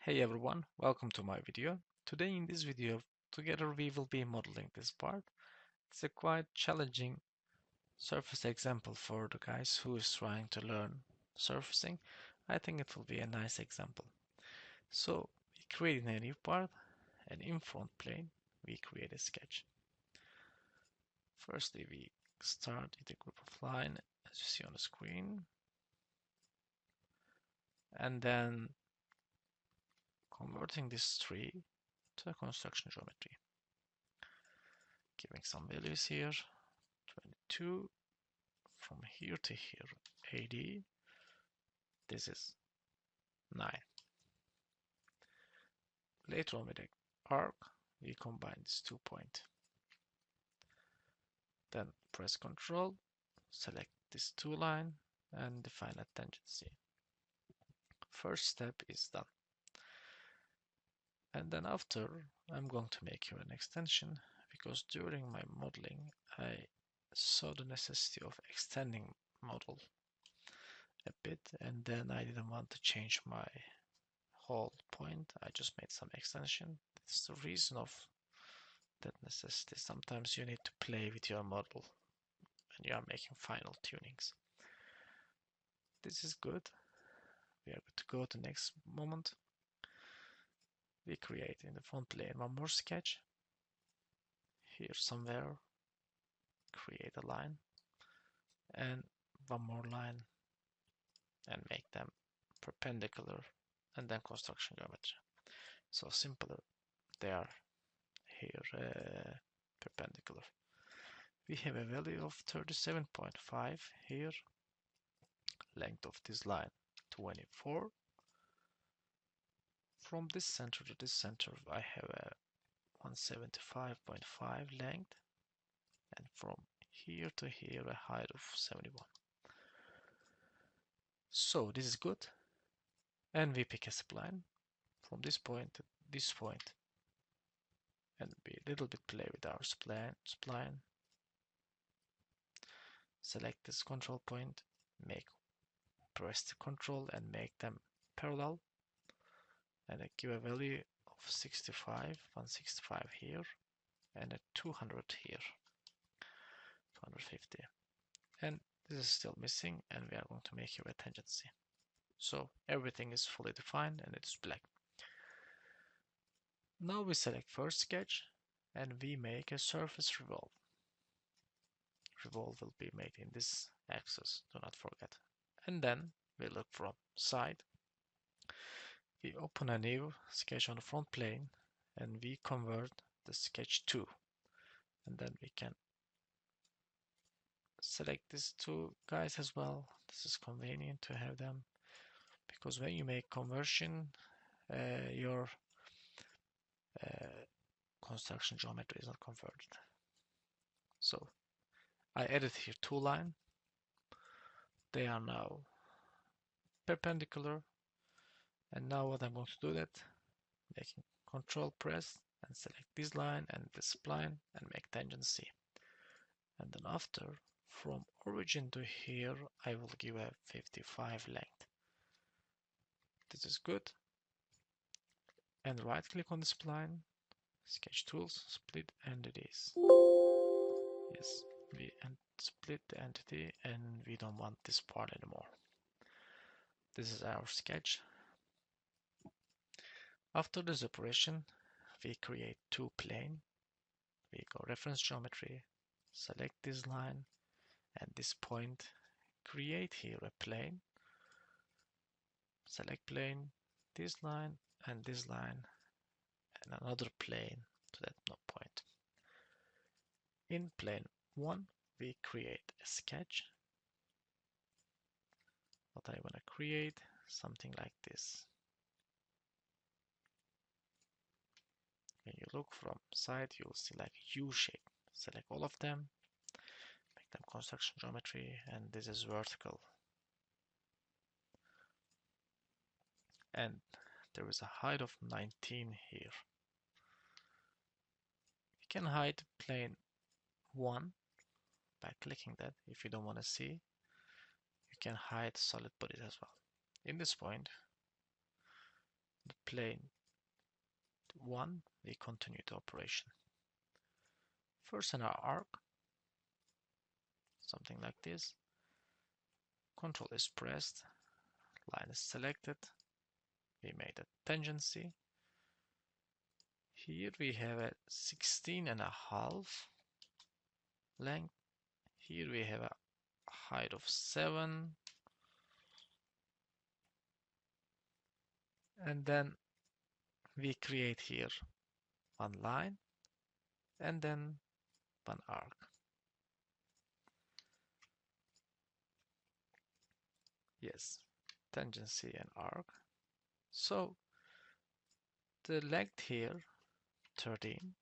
Hey everyone, welcome to my video. Today in this video, together we will be modeling this part. It's a quite challenging surface example for the guys who is trying to learn surfacing. I think it will be a nice example. So we create a new part, and in front plane we create a sketch. Firstly we start with a group of line as you see on the screen, and then converting this tree to a construction geometry. Giving some values here, 22 from here to here, 80. This is 9. Later on with the arc, we combine these 2 points. Then press Ctrl, select this 2 line, and define a tangency. First step is done. And then after, I'm going to make here an extension, because during my modeling, I saw the necessity of extending model a bit, and then I didn't want to change my whole point. I just made some extension. That's the reason of that necessity. Sometimes you need to play with your model when you are making final tunings. This is good. We are good to go to the next moment. We create in the front plane one more sketch. Here somewhere, create a line and one more line and make them perpendicular, and then construction geometry. So simpler they are here perpendicular. We have a value of 37.5 here. Length of this line 24. From this center to this center I have a 175.5 length, and from here to here a height of 71. So this is good, and we pick a spline from this point to this point, and we a little bit play with our spline. Select this control point, press the control and make them parallel, and I give a value of 65, 165 here, and a 200 here, 250. And this is still missing, and we are going to make here a tangency. So everything is fully defined and it's black. Now we select first sketch and we make a surface revolve. Revolve will be made in this axis, do not forget. And then we look from side. We open a new sketch on the front plane and we convert the sketch 2. And then we can select these two guys as well. This is convenient to have them, because when you make conversion, your construction geometry is not converted. So I added here 2 lines. They are now perpendicular, and now what I'm going to do that, making Control press and select this line and this spline and make tangency. And then after, from origin to here, I will give a 55 length. This is good. And right click on the spline, sketch tools, split entities. Yes, we split the entity, and we don't want this part anymore. This is our sketch. After this operation, we create 2 plane. We go reference geometry, select this line and this point, create here a plane, select plane, this line and this line, and another plane to that point. In plane 1, we create a sketch. What I want to create, something like this. When you look from side, you'll see like a U shape. Select all of them, make them construction geometry, and this is vertical. And there is a height of 19 here. You can hide plane 1 by clicking that. If you don't want to see, you can hide solid bodies as well. In this point, the plane 1, we continue the operation. First in our arc, something like this. Control is pressed, line is selected. We made a tangency. Here we have a 16.5 length. Here we have a height of 7. And then we create here one line and then one arc. Yes, tangency and arc. So the length here 13,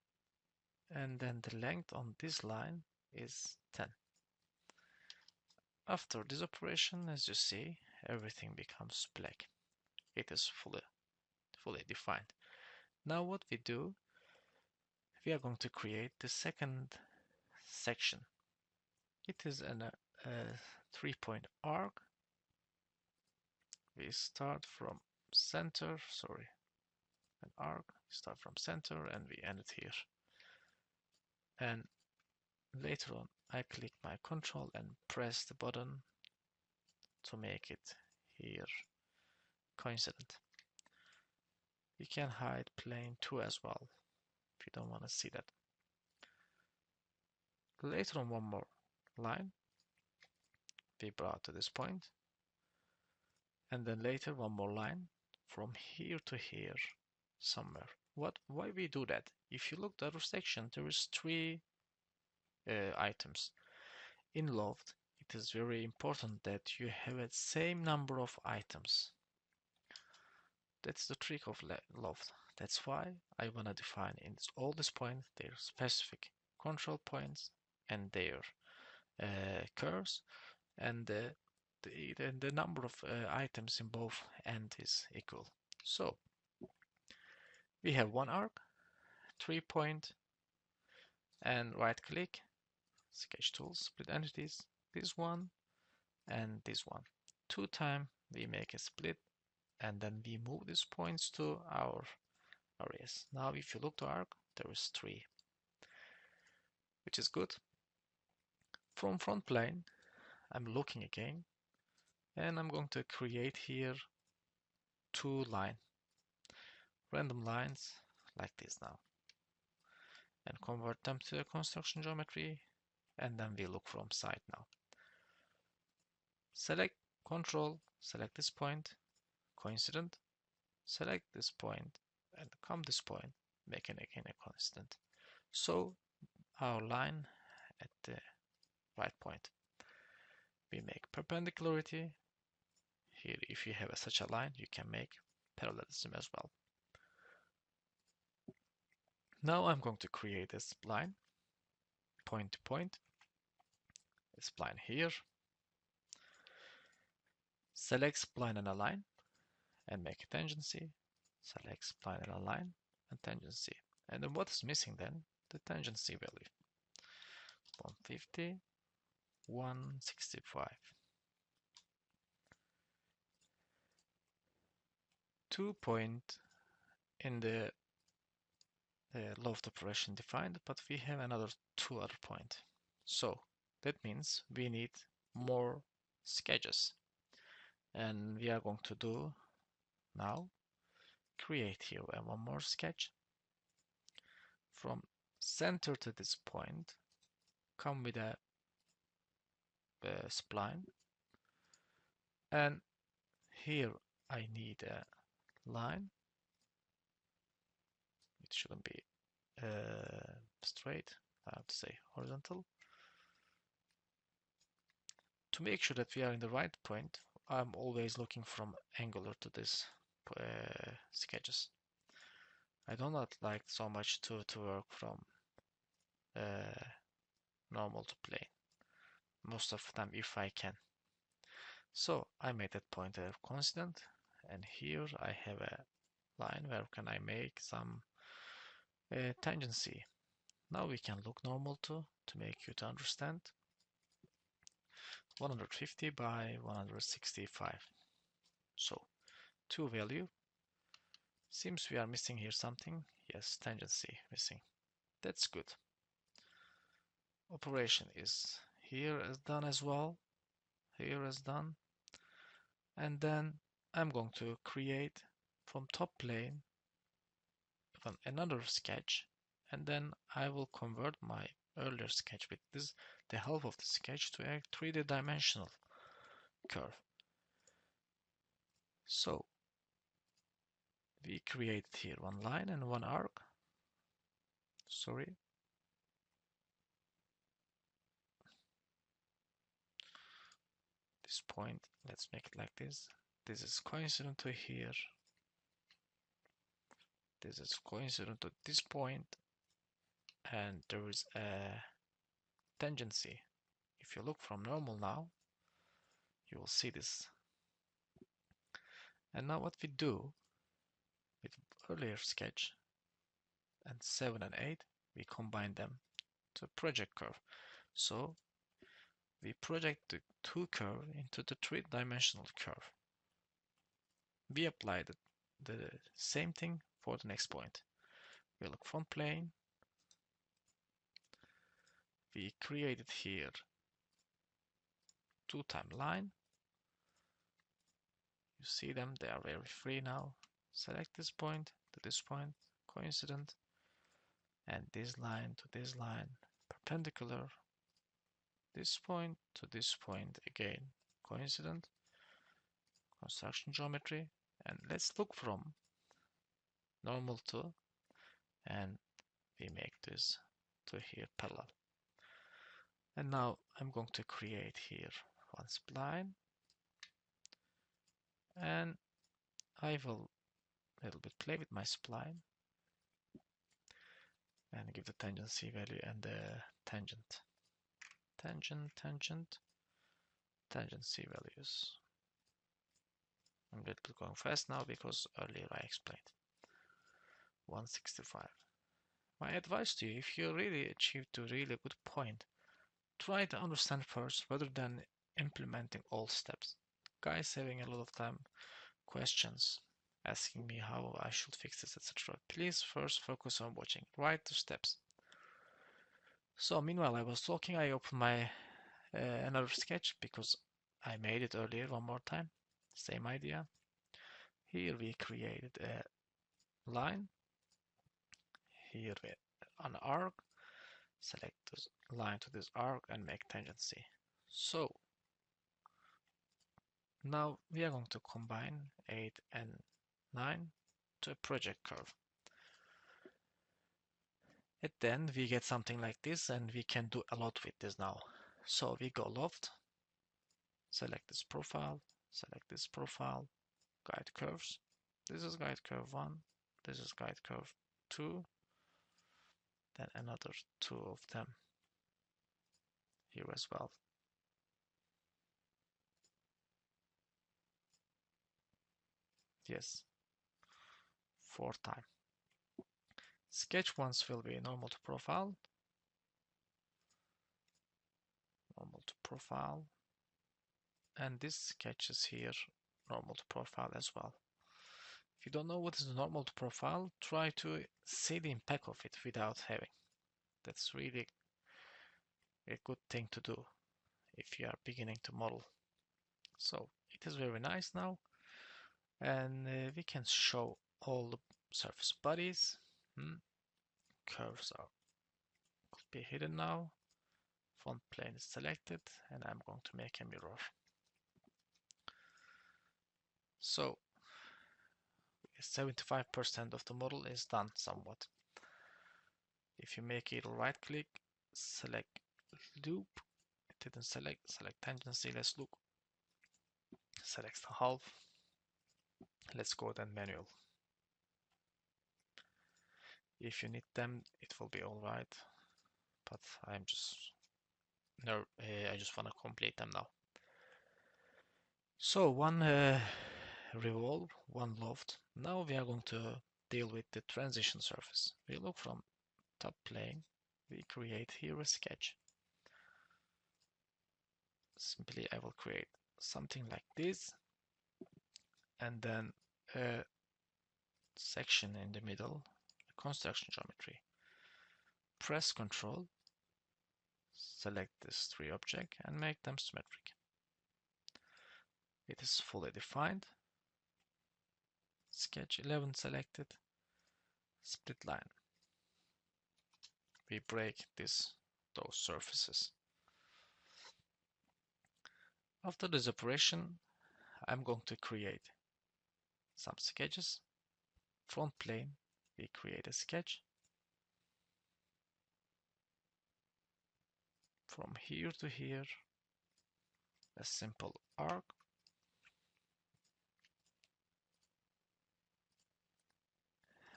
and then the length on this line is 10. After this operation, as you see, everything becomes black. It is fully defined. Now what we do, we are going to create the second section. It is a 3-point arc. We start from center, an arc, start from center and we end it here. And later on I click my control and press the button to make it here coincident. You can hide plane 2 as well if you don't want to see that. Later on one more line we brought to this point, and then later one more line from here to here somewhere. Why we do that? If you look at the other section, there is 3 items. In Loft, it is very important that you have the same number of items. That's the trick of Loft. That's why I want to define in all these points their specific control points and their curves, and the number of items in both ends is equal. So we have one arc, 3-point, and right click, sketch tools, split entities, this one and this one. 2 times we make a split, and then we move these points to our areas. Now if you look to arc, there is 3, which is good. From front plane, I'm looking again, and I'm going to create here 2 random lines like this now, and convert them to a construction geometry, and then we look from side now. Select control, select this point, coincident, select this point, and come this point, making again a constant. So our line at the right point. We make perpendicularity. Here, if you have such a line, you can make parallelism as well. Now I'm going to create a spline, point to point, a spline here. Select spline and align, and make a tangency. Select spline and align, and tangency. And then what is missing then? The tangency value. 150, 165. 2 point in the loft operation defined, but we have another 2 other point. So that means we need more sketches, and we are going to do now create here one more sketch from center to this point. Come with a spline, and here I need a line. It shouldn't be straight, I have to say horizontal. To make sure that we are in the right point, I'm always looking from angular to this sketches. I do not like so much to work from normal to plane, most of the time if I can. So I made that point a constant, and here I have a line where can I make some tangency. Now we can look normal to make you to understand. 150 by 165. So 2 value Seems we are missing here something. Yes, tangency missing. That's good. Operation is here as done as well. Here as done. And then I'm going to create from top plane another sketch, and then I will convert my earlier sketch with this, the help of the sketch, to a 3D dimensional curve. So we create here one line and one arc. Sorry. This point, let's make it like this. This is coincident to here. This is coincident to this point, and there is a tangency. If you look from normal now, you will see this. And now what we do with earlier sketch and 7 and 8, we combine them to a project curve. So we project the two curve into the three-dimensional curve. We apply the same thing for the next point. We look from plane. We created here two-time line. You see them, they are very free now. Select this point to this point, coincident, and this line to this line, perpendicular. This point to this point, again, coincident, construction geometry, and let's look from normal to, and we make this to here parallel. And now I'm going to create here one spline, and I will a little bit play with my spline and give the tangency value and the tangent. Tangency values. I'm a little bit going fast now because earlier I explained. 165. My advice to you, if you really achieved a really good point, try to understand first rather than implementing all steps. Guys having a lot of time questions, asking me how I should fix this, etc. Please first focus on watching. Write the steps. So meanwhile I was talking, I opened my another sketch because I made it earlier one more time. Same idea. Here we created a line. Here we an arc. Select this line to this arc and make tangency. So now we are going to combine 8 and 9 to a project curve. And then we get something like this, and we can do a lot with this now. So we go loft, select this profile, guide curves. This is guide curve 1, this is guide curve 2, then another 2 of them here as well. Yes, 4 times. Sketch ones will be normal to profile, and this sketch is here normal to profile as well. If you don't know what is normal to profile, try to see the impact of it without having. That's really a good thing to do if you are beginning to model. So it is very nice now, and we can show all the surface bodies. Curves could be hidden now. Front plane is selected, and I'm going to make a mirror. So 75% of the model is done somewhat. If you make it right click, select loop, it didn't select tangency, let's look, select the half, let's go then manual. If you need them, it will be alright, but I just want to complete them now. So one revolve, one loft. Now we are going to deal with the transition surface. We look from top plane, we create here a sketch. Simply I will create something like this, and then section in the middle, construction geometry. Press Ctrl, select these three objects and make them symmetric. It is fully defined. Sketch 11 selected. Split line. We break those surfaces. After this operation, I'm going to create some sketches. Front plane, we create a sketch. From here to here, a simple arc.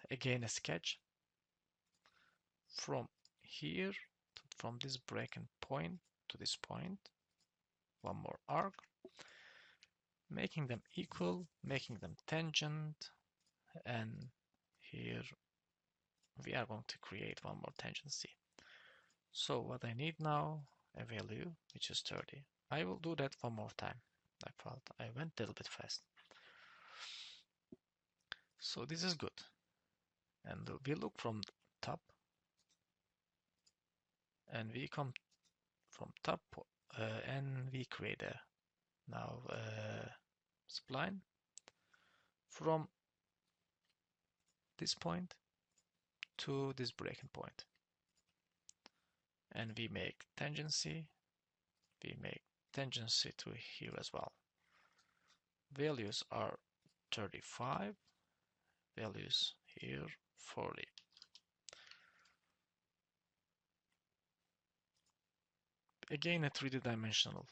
Again a sketch. From here, from this breaking point to this point, one more arc. Making them equal, making them tangent, and here we are going to create one more tangency. So what I need now, a value which is 30. I will do that one more time. I felt I went a little bit fast. So this is good. And we look from top, and we come from top, and we create a now spline from this point to this breaking point. And we make tangency. We make tangency to here as well. Values are 35. Values here 40. Again, a 3D dimensional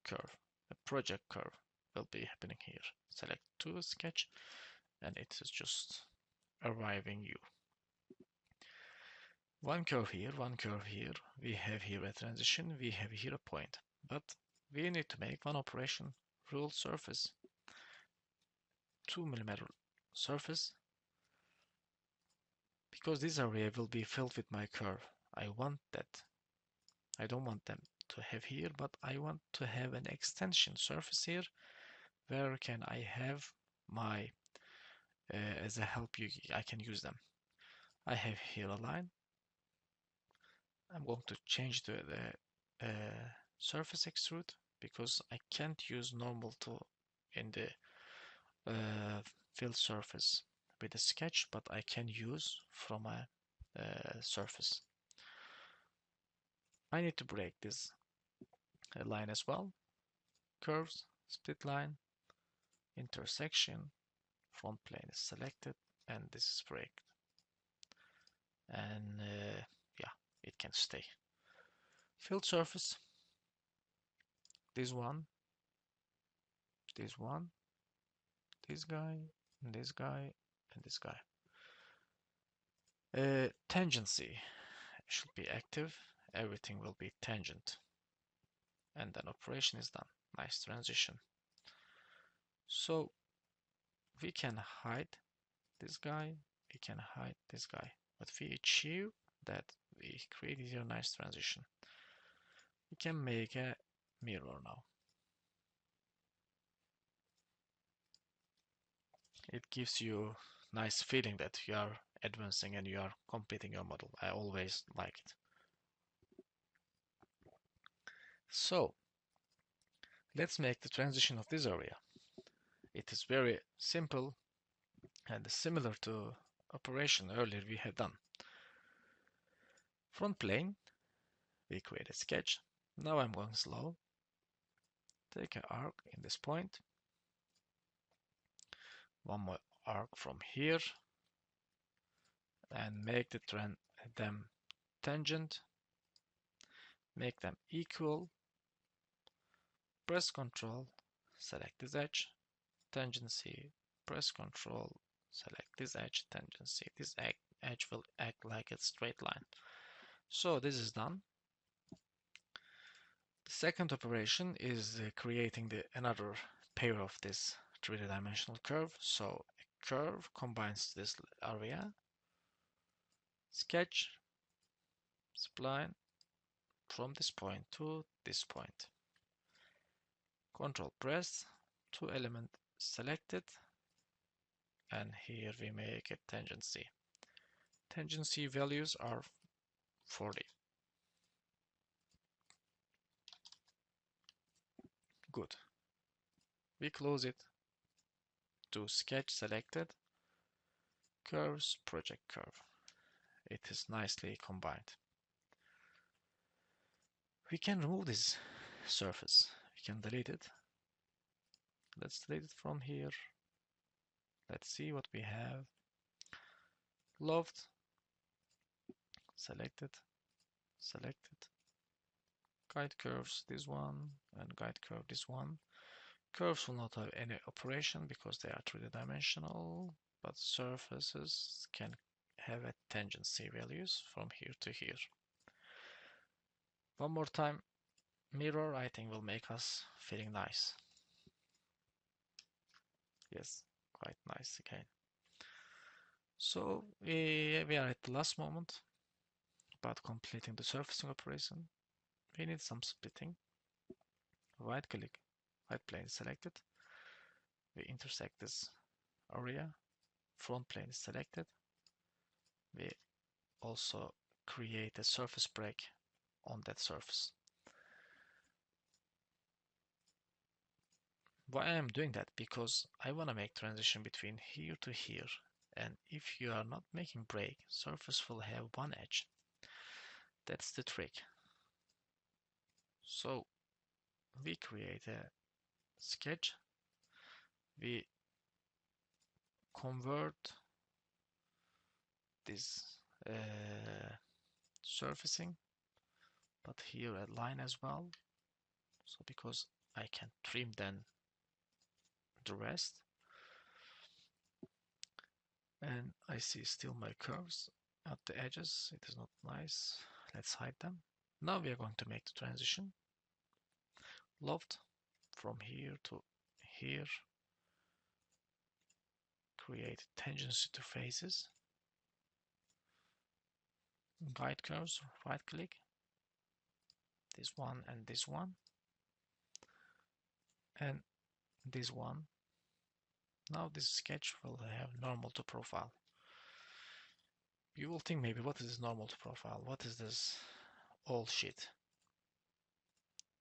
curve, a project curve will be happening here. Select to sketch, and it is just arriving you. One curve here, one curve here. We have here a transition, we have here a point. But we need to make one operation, rule surface, 2 mm surface, because this area will be filled with my curve. I want that. I don't want them to have here, but I want to have an extension surface here. Where can I have my, as a help, I can use them. I have here a line. I'm going to change the surface extrude because I can't use normal tool in the fill surface with a sketch, but I can use from a surface. I need to break this line as well. Curves, split line, intersection, front plane is selected, and this is break. And yeah, it can stay. Filled surface, this one, this one, this guy, and this guy, and this guy. Tangency should be active. Everything will be tangent. And then operation is done. Nice transition. So we can hide this guy, we can hide this guy. But we achieve that we created a nice transition. We can make a mirror now. It gives you nice feeling that you are advancing and you are completing your model. I always like it. So let's make the transition of this area. It is very simple and similar to operation earlier we had done. Front plane, we create a sketch. Now I'm going slow. Take an arc in this point. One more arc from here. And make them tangent. Make them equal. Press Ctrl, select this edge. Tangency. Press Ctrl, select this edge. Tangency. This edge will act like a straight line. So this is done. The second operation is creating another pair of this 3D dimensional curve. So a curve combines this area, sketch, spline from this point to this point. Control press, two element selected, and here we make a tangency. Tangency values are 40. Good. We close it to sketch selected, curves, project curve. It is nicely combined. We can remove this surface. We can delete it. Let's delete it from here. Let's see what we have. Loft, selected, selected. Guide curves, this one, and guide curve, this one. Curves will not have any operation because they are 3D dimensional, but surfaces can have a tangency values from here to here. One more time, mirror, I think will make us feeling nice. Yes, quite nice again. So we are at the last moment about completing the surfacing operation. We need some splitting. Right click, right plane selected. We intersect this area. Front plane is selected. We also create a surface break on that surface. Why I am doing that? Because I want to make transition between here to here, and if you are not making break, surface will have one edge. That's the trick. So we create a sketch, we convert this surfacing, but here a line as well. So because I can trim then the rest, and I see still my curves at the edges. It is not nice. Let's hide them. Now we are going to make the transition. Loft from here to here. Create tangency to faces. Guide curves, right click. This one and this one. And this one. Now this sketch will have normal to profile. You will think maybe, what is this normal to profile? What is this all shit?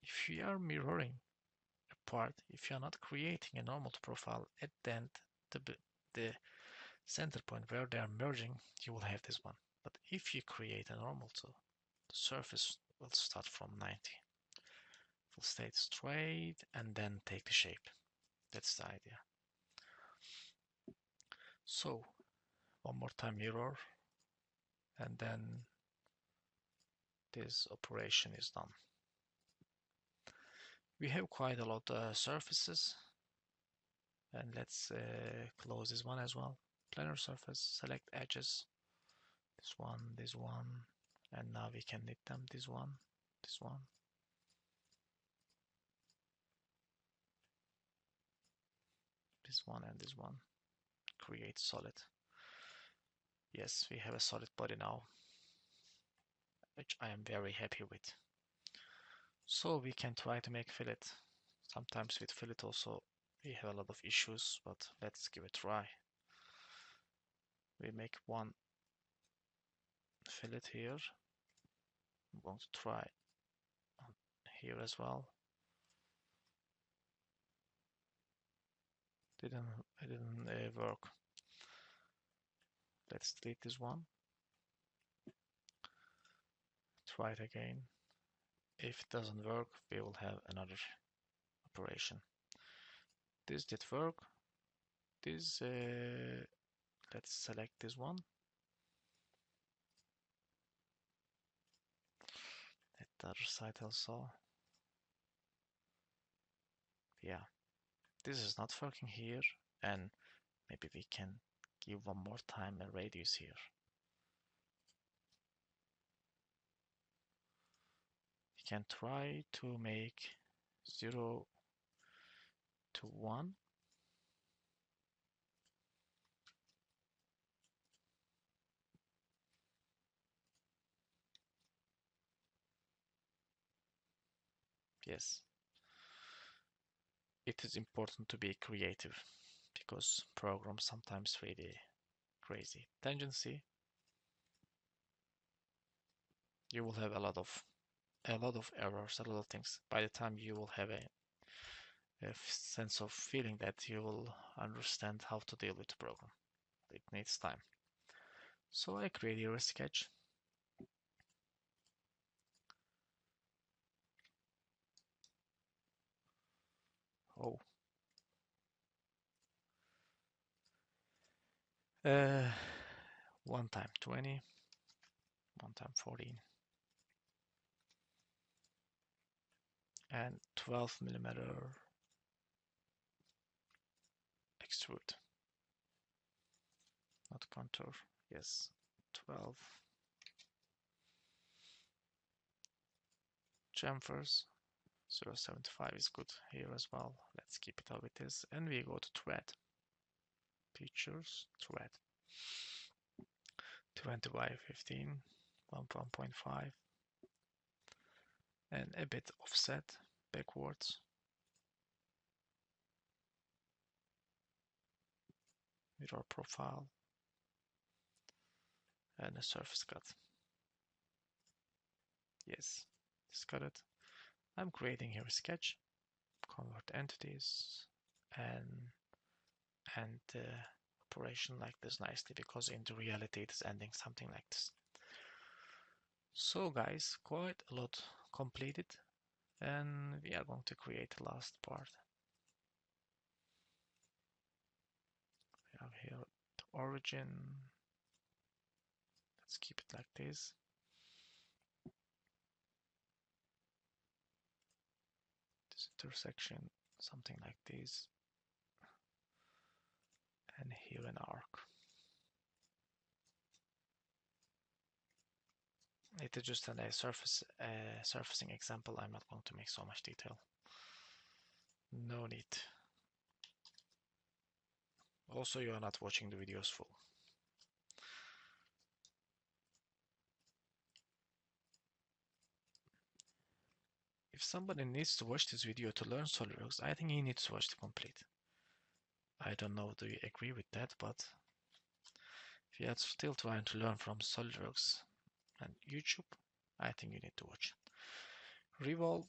If you are mirroring a part, if you are not creating a normal to profile at the end, the center point where they are merging, you will have this one. But if you create a normal to, the surface will start from 90. Will stay straight and then take the shape. That's the idea. So one more time mirror, and then this operation is done. We have quite a lot of surfaces, and let's close this one as well. Planar surface, select edges, this one, and now we can knit them, this one, this one. This one and this one. Create solid. Yes, we have a solid body now, which I am very happy with. So we can try to make fillet. Sometimes with fillet also we have a lot of issues, but let's give it a try. We make one fillet here. I'm going to try here as well. It didn't work. Let's delete this one. Try it again. If it doesn't work, we will have another operation. This did work. This, let's select this one. At the other side also. Yeah, this is not working here, and maybe we can give one more time a radius here. We can try to make 0 to 1. Yes. It is important to be creative, because programs sometimes really crazy. Tangency, you will have a lot of errors, a lot of things. By the time you will have a sense of feeling that you will understand how to deal with the program. It needs time. So I create here a sketch. Oh. 1 time 20, 1 time 14, and 12 millimeter extrude. Not contour, yes, 12. Chamfers, 0.75 is good here as well. Let's keep it how it is. And we go to thread. Features, thread. 20 by 15, 1.5. And a bit offset backwards. Mirror profile. And a surface cut. Yes, just cut it. I'm creating here a sketch. Convert entities and operation like this nicely, because in the reality it is ending something like this. So guys, quite a lot completed, and we are going to create the last part. We have here the origin. Let's keep it like this. This intersection, something like this. And here an arc. It is just a surfacing example. I'm not going to make so much detail. No need. Also, you are not watching the videos full. If somebody needs to watch this video to learn SolidWorks, I think he needs to watch the complete. I don't know, do you agree with that? But if you are still trying to learn from SolidWorks and YouTube, I think you need to watch. Revolve,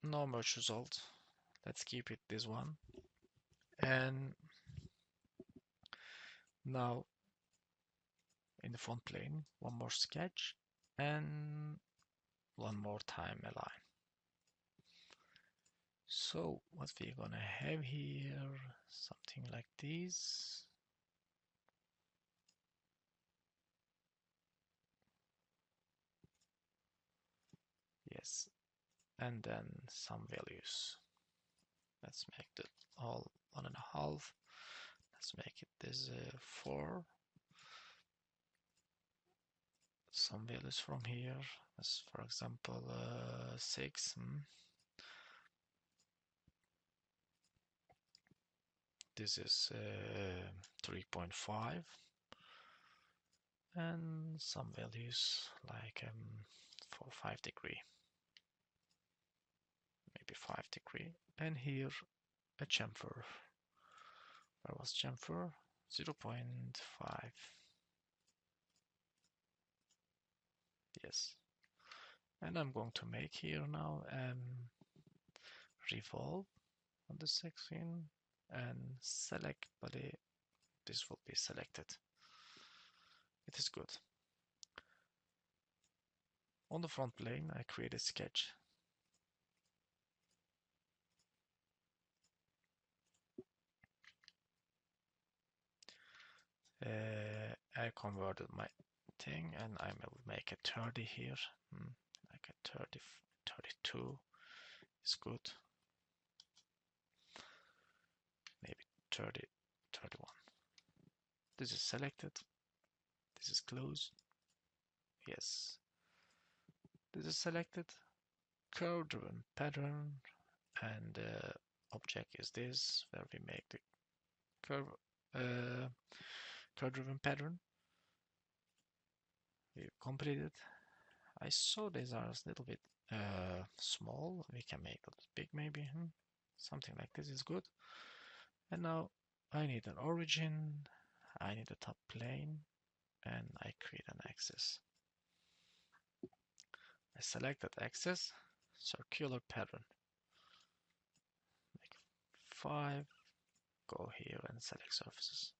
no merge result. Let's keep it this one. And now in the front plane, one more sketch and one more time align. So what we're gonna have here, something like this. Yes, and then some values. Let's make that all 1.5. Let's make it this 4. Some values from here, as for example 6. This is 3.5. And some values like for 5 degree, maybe 5 degree. And here a chamfer. Where was chamfer? 0.5. Yes. And I'm going to make here now revolve on the section and select body. This will be selected. It is good. On the front plane, I create a sketch. I converted my thing and I will make a 30 here. Like a 30, 32 is good. Maybe 30, 31. This is selected. This is closed. Yes. This is selected. Curve-driven pattern, and the object is this, where we make the curve-driven pattern. We completed. I saw these are a little bit small. We can make it big, maybe. Something like this is good. And now I need an origin, I need a top plane, and I create an axis. I select that axis, circular pattern. Make 5, go here and select surfaces.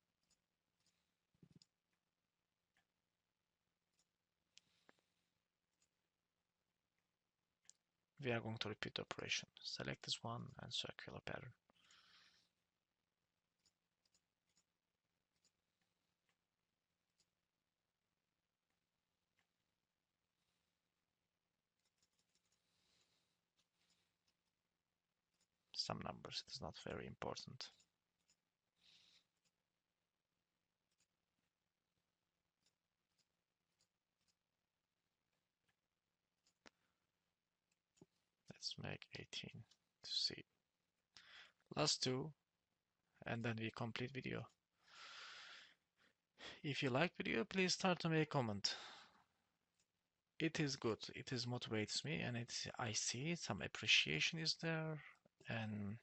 We are going to repeat the operation. Select this one and circular pattern. Some numbers, it is not very important. Let's make 18 to see. Last two, and then we complete video. If you like video, please start to make a comment. It is good, it is motivates me, and I see some appreciation is there, and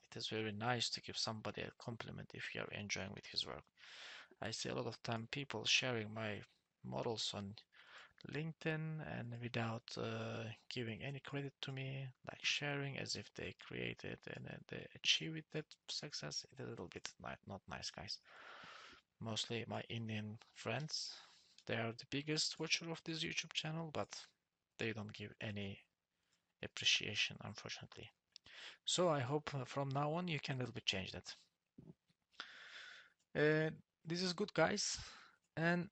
it is very nice to give somebody a compliment if you are enjoying with his work. I see a lot of time people sharing my models on LinkedIn and without giving any credit to me, like sharing as if they created and they achieved that success. It is a little bit not nice, guys. Mostly my Indian friends, they are the biggest watcher of this YouTube channel, but they don't give any appreciation, unfortunately. So I hope from now on you can a little bit change that. This is good, guys, and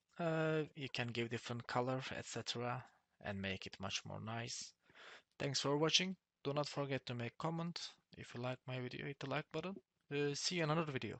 you can give different color, etc., and make it much more nice. Thanks for watching. Do not forget to make comment. If you like my video, hit the like button. See you in another video.